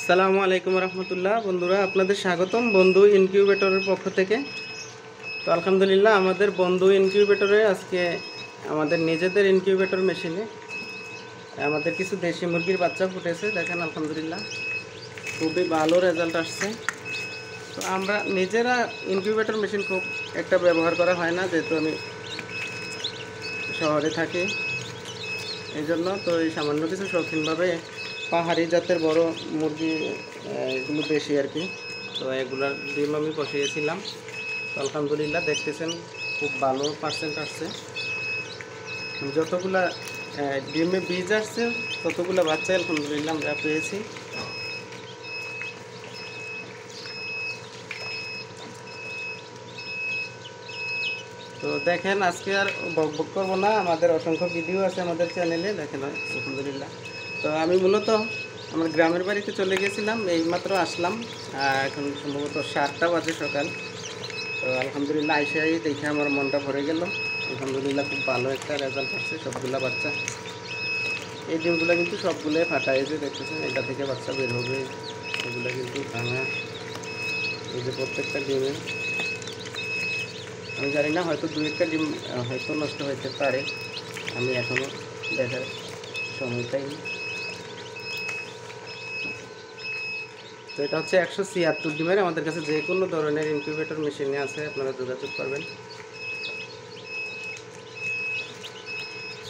আসসালামু আলাইকুম রহমতুল্লাহ। বন্ধুরা, আপনাদের স্বাগতম বন্ধু ইনকিউবেটরের পক্ষ থেকে। তো আলহামদুলিল্লাহ, আমাদের বন্ধু ইনকিউবেটরে আজকে আমাদের নিজেদের ইনকিউবেটর মেশিনে আমাদের কিছু দেশি মুরগির বাচ্চা ফুটেছে। দেখেন আলহামদুলিল্লাহ খুবই ভালো রেজাল্ট আসছে। তো আমরা নিজেরা ইনকিউবেটর মেশিন খুব একটা ব্যবহার করা হয় না, যেহেতু আমি শহরে থাকি, এই জন্য। তো এই সামান্য কিছু শৌখিনভাবে পাহাড়ি জাতের বড় মুরগি, এগুলো বেশি আর কি। তো এগুলার ডিম আমি বসিয়েছিলাম। তো আলহামদুলিল্লাহ দেখতেছেন খুব ভালো পার্সেন্ট আসছে। যতগুলা ডিমে বীজ আসছে ততগুলো বাচ্চা আলহামদুলিল্লাহ আমরা পেয়েছি। তো দেখেন, আজকে আর বকবক করবো না, আমাদের অসংখ্য ভিডিও আছে আমাদের চ্যানেলে, দেখেন আলহামদুলিল্লাহ। তো আমি মূলত আমার গ্রামের বাড়িতে চলে গেছিলাম, এইমাত্র আসলাম। এখন সম্ভবত 7টা বাজে সকাল। তো আলহামদুলিল্লাহ আইসাই দেখে আমার মনটা ভরে গেল। আলহামদুলিল্লাহ খুব ভালো একটা রেজাল্ট আসছে। সবগুলা বাচ্চা, এই ডিমগুলো কিন্তু সবগুলোই ফাটা, এই যে দেখতেছেন এটা থেকে বাচ্চা বের হবে, এগুলো কিন্তু ভাঙা। এই যে প্রত্যেকটা ডিমে আমি জানি না, হয়তো 2-1টা ডিম হয়তো নষ্ট হতে পারে, আমি এখনও দেখার সময় পাইনি। তো এটা হচ্ছে 176 ডিমের। আমাদের কাছে যে কোনো ধরনের ইনকিউবেটর মেশিনে আছে, আপনারা যোগাযোগ করবেন।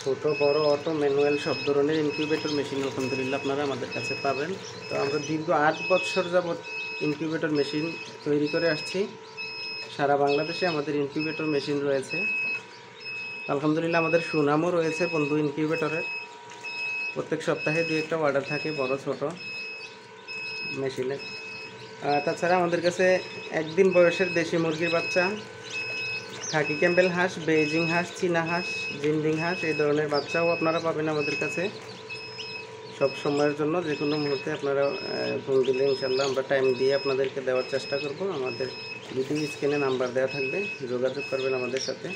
ছোটো বড় অটো ম্যানুয়াল সব ধরনের ইনকিউবেটর মেশিন আলহামদুলিল্লাহ আপনারা আমাদের কাছে পাবেন। তো আমরা দীর্ঘ 8 বছর যাবৎ ইনকিউবেটর মেশিন তৈরি করে আসছি। সারা বাংলাদেশে আমাদের ইনকিউবেটর মেশিন রয়েছে। আলহামদুলিল্লাহ আমাদের সুনামও রয়েছে বন্ধু ইনকিউবেটরের। প্রত্যেক সপ্তাহে 2-1টা অর্ডার থাকে বড় ছোট মেশিনের। তাছাড়া আমাদের কাছে একদিন বয়সের দেশি মুরগির বাচ্চা, খাকি ক্যাম্বেল হাঁস, বেইজিং হাঁস, চীনা হাঁস, জিন্ডিং হাঁস, এই ধরনের বাচ্চাও আপনারা পাবেন আমাদের কাছে সব সময়ের জন্য। যে কোনো মুহূর্তে আপনারা ফোন দিলে ইনশাল্লাহ আমরা টাইম দিয়ে আপনাদেরকে দেওয়ার চেষ্টা করব। আমাদের ভিডিও স্ক্রিনে নাম্বার দেওয়া থাকবে, যোগাযোগ করবেন আমাদের সাথে।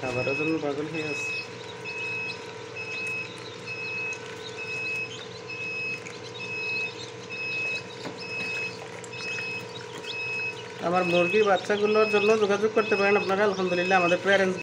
খাবারের জন্য পাগল হয়ে আছে। আমার মুরগির বাচ্চাগুলোর জন্য যোগাযোগ করতে পারেন আপনারা। আলহামদুলিল্লাহ আমাদের প্যারেন্টস